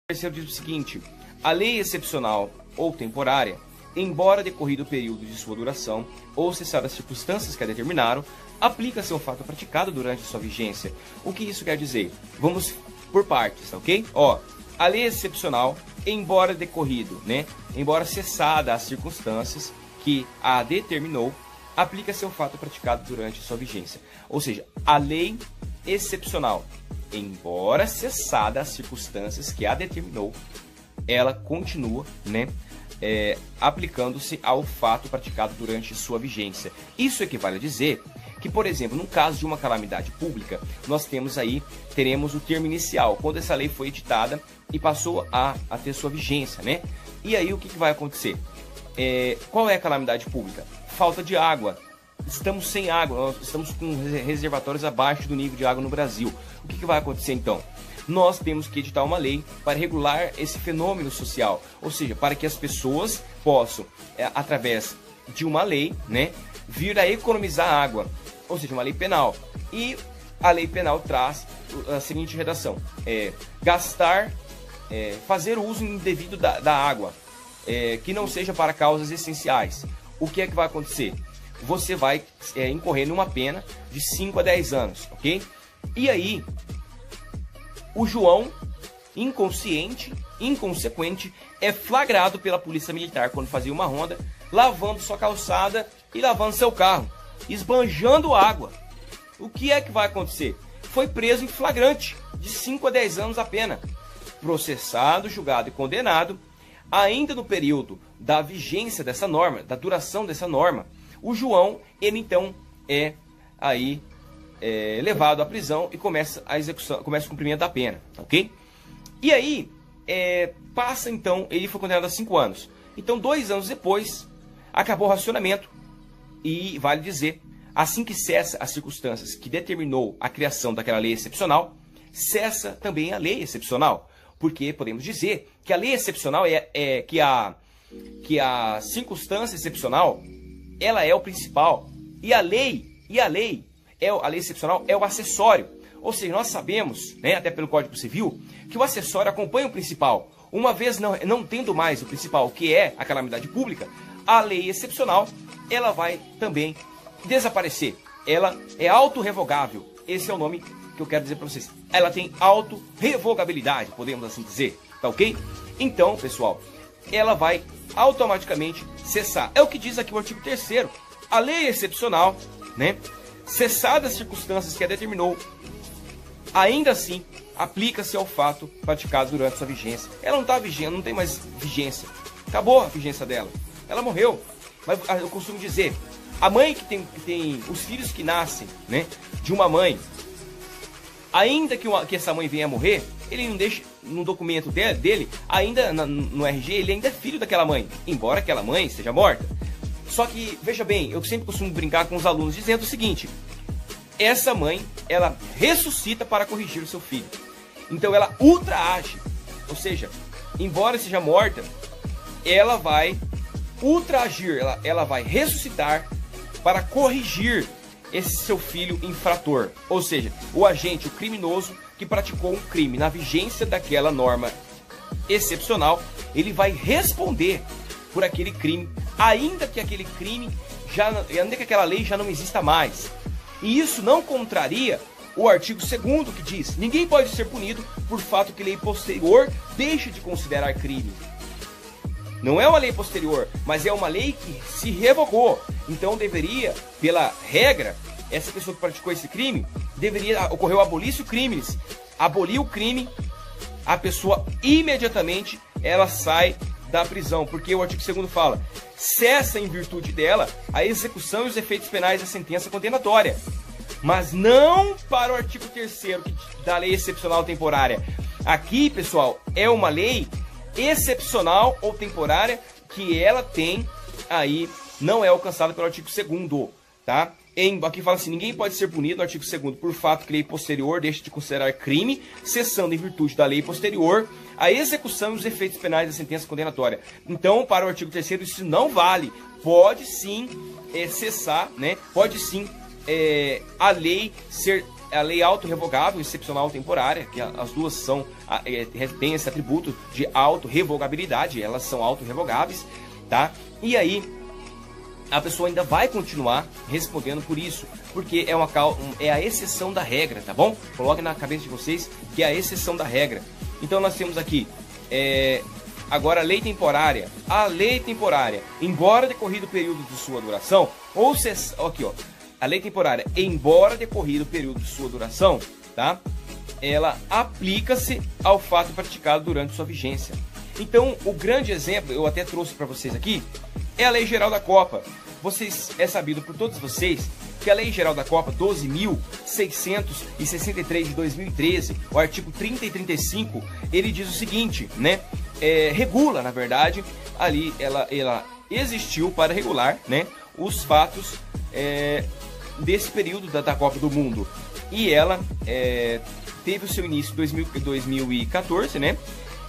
terceiro diz o seguinte: a lei excepcional ou temporária, embora decorrido o período de sua duração ou cessadas as circunstâncias que a determinaram, aplica-se ao fato praticado durante sua vigência. O que isso quer dizer? Vamos por partes, ok? Ó, a lei excepcional, embora decorrido, embora cessada as circunstâncias que a determinou, aplica-se ao fato praticado durante sua vigência. Ou seja, a lei excepcional, embora cessada as circunstâncias que a determinou, ela continua, aplicando-se ao fato praticado durante sua vigência. Isso equivale a dizer que, por exemplo, no caso de uma calamidade pública, nós teremos o termo inicial, quando essa lei foi editada e passou a ter sua vigência, E aí o que vai acontecer? Qual é a calamidade pública? Falta de água. Estamos sem água, nós estamos com reservatórios abaixo do nível de água no Brasil. O que vai acontecer então? Nós temos que editar uma lei para regular esse fenômeno social, ou seja, para que as pessoas possam, através de uma lei, vir a economizar água, ou seja, uma lei penal. E a lei penal traz a seguinte redação: fazer uso indevido da água, que não seja para causas essenciais. O que é que vai acontecer? Você vai incorrer numa pena de 5 a 10 anos, ok? E aí, o João, inconsequente, é flagrado pela polícia militar quando fazia uma ronda, lavando sua calçada e lavando seu carro, esbanjando água. O que é que vai acontecer? Foi preso em flagrante, de 5 a 10 anos a pena, processado, julgado e condenado. Ainda no período da vigência dessa norma, da duração dessa norma, o João, ele então é levado à prisão e começa o cumprimento da pena, ok? E aí, passa então, ele foi condenado a 5 anos. Então, 2 anos depois, acabou o racionamento. E vale dizer, assim que cessa as circunstâncias que determinou a criação daquela lei excepcional, cessa também a lei excepcional. Porque podemos dizer que a lei excepcional que a circunstância excepcional, ela é o principal. E a lei excepcional é o acessório. Ou seja, nós sabemos, até pelo Código Civil, que o acessório acompanha o principal. Uma vez não tendo mais o principal, que é a calamidade pública, a lei excepcional, ela vai também desaparecer. Ela é autorrevogável. Esse é o nome que eu quero dizer para vocês. Ela tem autorrevogabilidade, podemos assim dizer, tá ok? Então, pessoal, ela vai automaticamente cessar. É o que diz aqui o artigo 3º. A lei excepcional, cessadas as circunstâncias que a determinou, ainda assim, aplica-se ao fato praticado durante sua vigência. Ela não está vigente, não tem mais vigência. Acabou a vigência dela. Ela morreu. Mas eu costumo dizer, a mãe que tem os filhos que nascem, de uma mãe, ainda que essa mãe venha a morrer, ele não deixa no documento dele, ainda no RG, ele ainda é filho daquela mãe, embora aquela mãe esteja morta. Só que, veja bem, eu sempre costumo brincar com os alunos dizendo o seguinte: essa mãe, ela ressuscita para corrigir o seu filho. Então ela ultraage, ou seja, embora seja morta, ela vai ultraagir, ela vai ressuscitar para corrigir esse seu filho infrator. Ou seja, o agente, o criminoso que praticou um crime na vigência daquela norma excepcional, ele vai responder por aquele crime, ainda que aquele crime ainda que aquela lei já não exista mais. E isso não contraria o artigo 2º, que diz: ninguém pode ser punido por fato que lei posterior deixe de considerar crime. Não é uma lei posterior, mas é uma lei que se revogou. Então deveria, pela regra, essa pessoa que praticou esse crime, ocorreu o abolício crimes. Abolir o crime, a pessoa imediatamente ela sai da prisão, porque o artigo 2º fala: cessa em virtude dela a execução e os efeitos penais da sentença condenatória. Mas não para o artigo 3º da lei excepcional temporária. Aqui, pessoal, é uma lei excepcional ou temporária que ela tem não é alcançada pelo artigo 2º, tá? Aqui fala assim: ninguém pode ser punido, no artigo 2º, por fato que lei posterior deixe de considerar crime, cessando em virtude da lei posterior a execução e os efeitos penais da sentença condenatória. Então, para o artigo 3º, isso não vale. Pode sim cessar, pode sim a lei ser a lei autorrevogável, excepcional temporária, que as duas são, têm esse atributo de autorrevogabilidade, elas são autorrevogáveis, tá? E aí, a pessoa ainda vai continuar respondendo por isso, porque é a exceção da regra, tá bom? Coloquem na cabeça de vocês que é a exceção da regra. Então nós temos aqui, agora a lei temporária. A lei temporária, embora decorrido o período de sua duração, ou aqui ó, a lei temporária, embora decorrido o período de sua duração, tá? Ela aplica-se ao fato praticado durante sua vigência. Então, o grande exemplo, eu até trouxe para vocês aqui, é a Lei Geral da Copa. É sabido por todos vocês que a Lei Geral da Copa 12.663 de 2013, o artigo 30 e 35, ele diz o seguinte, né? Regula, na verdade, ali ela existiu para regular, né, os fatos desse período da Copa do Mundo. E ela teve o seu início em 2014, né?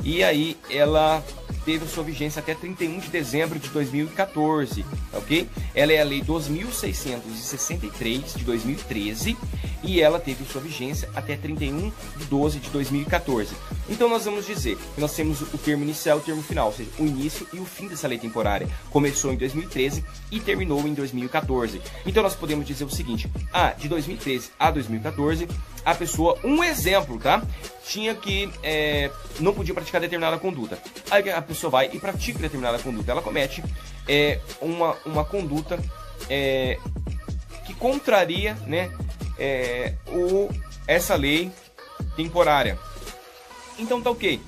E aí ela teve sua vigência até 31 de dezembro de 2014, ok? Ela é a Lei 2.663 de 2013 e ela teve sua vigência até 31 de 12 de 2014. Então nós vamos dizer que nós temos o termo inicial e o termo final, ou seja, o início e o fim dessa lei temporária. Começou em 2013 e terminou em 2014. Então nós podemos dizer o seguinte, de 2013 a 2014, a pessoa, um exemplo, tá? Tinha que, não podia praticar determinada conduta. Aí a pessoa vai e pratica determinada conduta. Ela comete uma conduta que contraria, né, essa lei temporária. Então tá ok.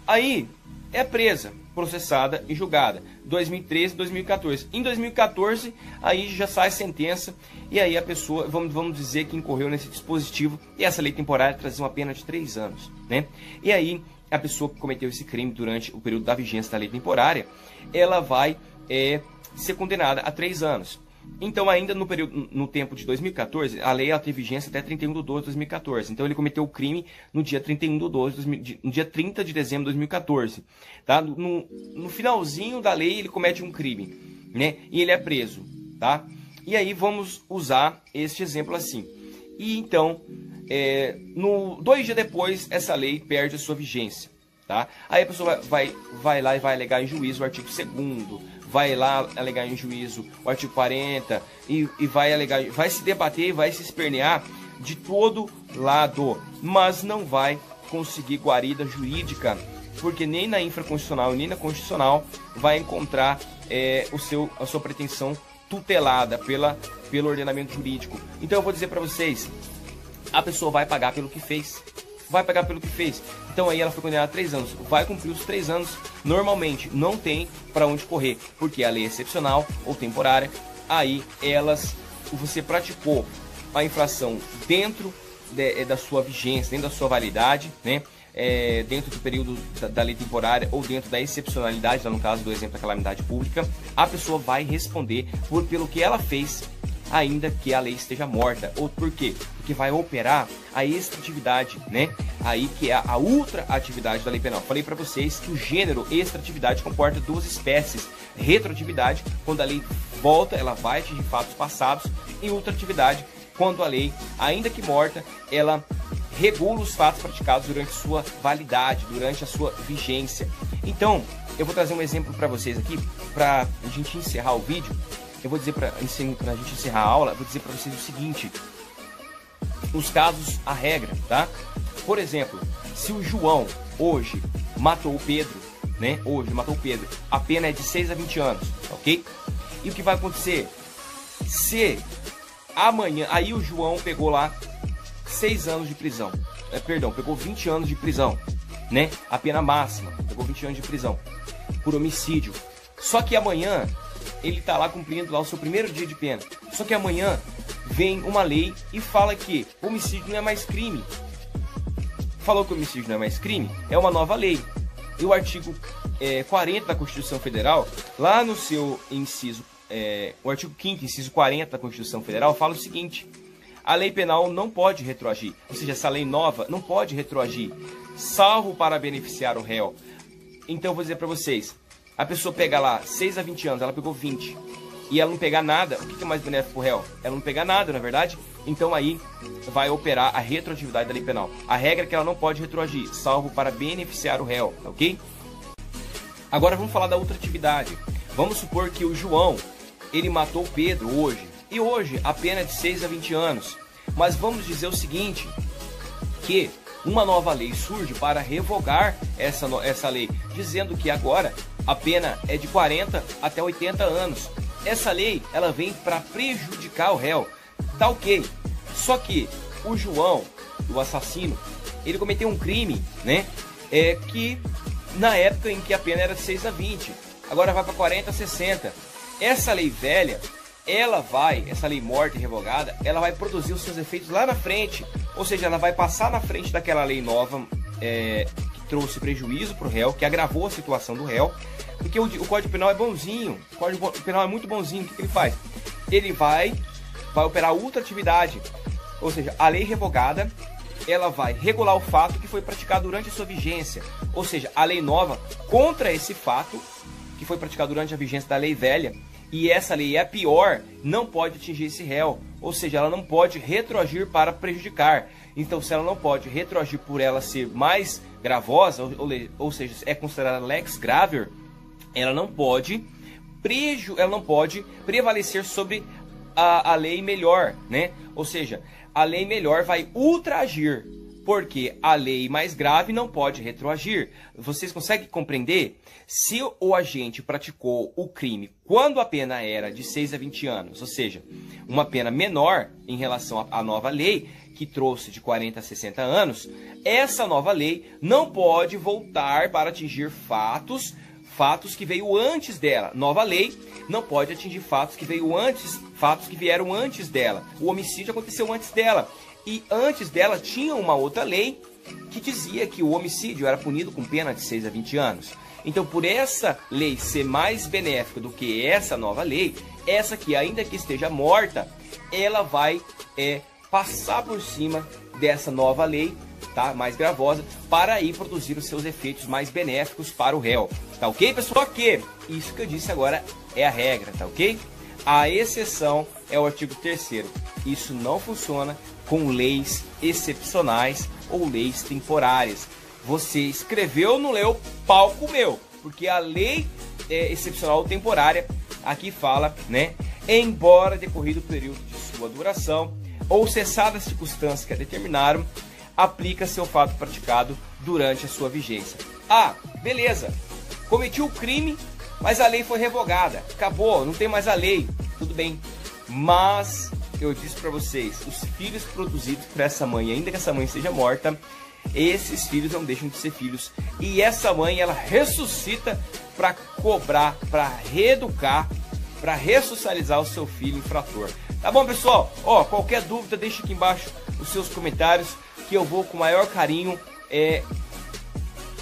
Aí é presa, processada e julgada. 2013, 2014. Em 2014, aí já sai sentença e aí a pessoa, vamos dizer que incorreu nesse dispositivo e essa lei temporária trazia uma pena de 3 anos, né? E aí a pessoa que cometeu esse crime durante o período da vigência da lei temporária, ela vai ser condenada a 3 anos. Então, ainda no tempo de 2014, a lei teve vigência até 31 de 12 de 2014. Então, ele cometeu o crime no dia 31 de 12, no dia 30 de dezembro de 2014. Tá? No finalzinho da lei, ele comete um crime, né? E ele é preso, tá? E aí, vamos usar este exemplo assim. E então, 2 dias depois, essa lei perde a sua vigência, tá? Aí a pessoa vai lá e vai alegar em juízo o artigo 2º, vai lá alegar em juízo o artigo 40 e vai alegar, vai se debater, vai se espernear de todo lado, mas não vai conseguir guarida jurídica, porque nem na infraconstitucional nem na constitucional vai encontrar a sua pretensão tutelada pelo ordenamento jurídico. Então eu vou dizer para vocês, a pessoa vai pagar pelo que fez. Vai pagar pelo que fez. Então aí ela foi condenada a 3 anos. Vai cumprir os 3 anos normalmente. Não tem para onde correr. Porque a lei é excepcional ou temporária. Aí você praticou a infração dentro da sua vigência, dentro da sua validade, né? Dentro do período da lei temporária ou dentro da excepcionalidade, no caso do exemplo da calamidade pública, a pessoa vai responder pelo que ela fez, ainda que a lei esteja morta. Ou por quê? Porque vai operar a extratividade, né? Aí que é a ultra-atividade da lei penal. Falei para vocês que o gênero extratividade comporta 2 espécies. Retroatividade, quando a lei volta, ela vai atingir fatos passados. E ultra-atividade, quando a lei, ainda que morta, ela regula os fatos praticados durante sua validade, durante a sua vigência. Então, eu vou trazer um exemplo para vocês aqui, para a gente encerrar o vídeo. Eu vou dizer pra gente encerrar a aula, vou dizer para vocês o seguinte: os casos, a regra, tá? Por exemplo, se o João hoje matou o Pedro, né? Hoje matou o Pedro, a pena é de 6 a 20 anos, ok? E o que vai acontecer? Se amanhã, aí o João pegou lá 6 anos de prisão, pegou 20 anos de prisão, né? A pena máxima, pegou 20 anos de prisão por homicídio. Só que amanhã ele tá lá cumprindo lá o seu primeiro dia de pena. Só que amanhã vem uma lei e fala que homicídio não é mais crime. Falou que homicídio não é mais crime, é uma nova lei. E o artigo 40 da Constituição Federal, lá no seu inciso, o artigo 5º, inciso 40 da Constituição Federal, fala o seguinte: a lei penal não pode retroagir, ou seja, essa lei nova não pode retroagir, salvo para beneficiar o réu. Então eu vou dizer para vocês, a pessoa pega lá 6 a 20 anos, ela pegou 20. e ela não pegar nada, o que é mais benéfico pro réu? Ela não pegar nada, na é verdade? Então aí vai operar a retroatividade da lei penal. A regra é que ela não pode retroagir, salvo para beneficiar o réu, ok? Agora vamos falar da ultratividade. Vamos supor que o João, ele matou o Pedro hoje, e hoje a pena é de 6 a 20 anos. Mas vamos dizer o seguinte, que uma nova lei surge para revogar essa lei, dizendo que agora a pena é de 40 até 80 anos. Essa lei, ela vem para prejudicar o réu, tá ok. Só que o João, o assassino, ele cometeu um crime, né? Que na época em que a pena era de 6 a 20, agora vai para 40 a 60. Essa lei velha, essa lei morta e revogada, ela vai produzir os seus efeitos lá na frente. Ou seja, ela vai passar na frente daquela lei nova que trouxe prejuízo para o réu, que agravou a situação do réu. Porque o Código Penal é bonzinho, o Código Penal é muito bonzinho. O que ele faz? Ele vai operar ultratividade. Ou seja, a lei revogada, ela vai regular o fato que foi praticado durante a sua vigência. Ou seja, a lei nova contra esse fato que foi praticado durante a vigência da lei velha, e essa lei é a pior, não pode atingir esse réu. Ou seja, ela não pode retroagir para prejudicar. Então, se ela não pode retroagir por ela ser mais gravosa, ou seja, é considerada lex gravior, ela não pode prevalecer sobre a lei melhor, né? Ou seja, a lei melhor vai ultraagir, porque a lei mais grave não pode retroagir. Vocês conseguem compreender? Se o agente praticou o crime quando a pena era de 6 a 20 anos, ou seja, uma pena menor em relação à nova lei, que trouxe de 40 a 60 anos, essa nova lei não pode voltar para atingir fatos que veio antes dela. Nova lei não pode atingir fatos que vieram antes dela. O homicídio aconteceu antes dela. E antes dela tinha uma outra lei que dizia que o homicídio era punido com pena de 6 a 20 anos. Então, por essa lei ser mais benéfica do que essa nova lei, essa que ainda que esteja morta, ela vai passar por cima dessa nova lei, tá, mais gravosa, para aí produzir os seus efeitos mais benéficos para o réu. Tá ok, pessoal? Que isso que eu disse agora é a regra, tá ok? A exceção é o artigo 3º. Isso não funciona com leis excepcionais ou leis temporárias. Você escreveu, não leu, pau comeu. Porque a lei excepcional ou temporária aqui fala, né? Embora decorrido o período de sua duração ou cessada as circunstâncias que a determinaram, aplica-se ao fato praticado durante a sua vigência. Ah, beleza. Cometi o crime, mas a lei foi revogada. Acabou, não tem mais a lei. Tudo bem. Mas eu disse para vocês, os filhos produzidos por essa mãe, ainda que essa mãe seja morta, esses filhos não deixam de ser filhos. E essa mãe, ela ressuscita para cobrar, para reeducar, para ressocializar o seu filho infrator. Tá bom, pessoal? Ó, qualquer dúvida, deixa aqui embaixo os seus comentários, que eu vou com o maior carinho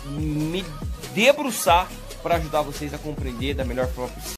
me debruçar para ajudar vocês a compreender da melhor forma possível.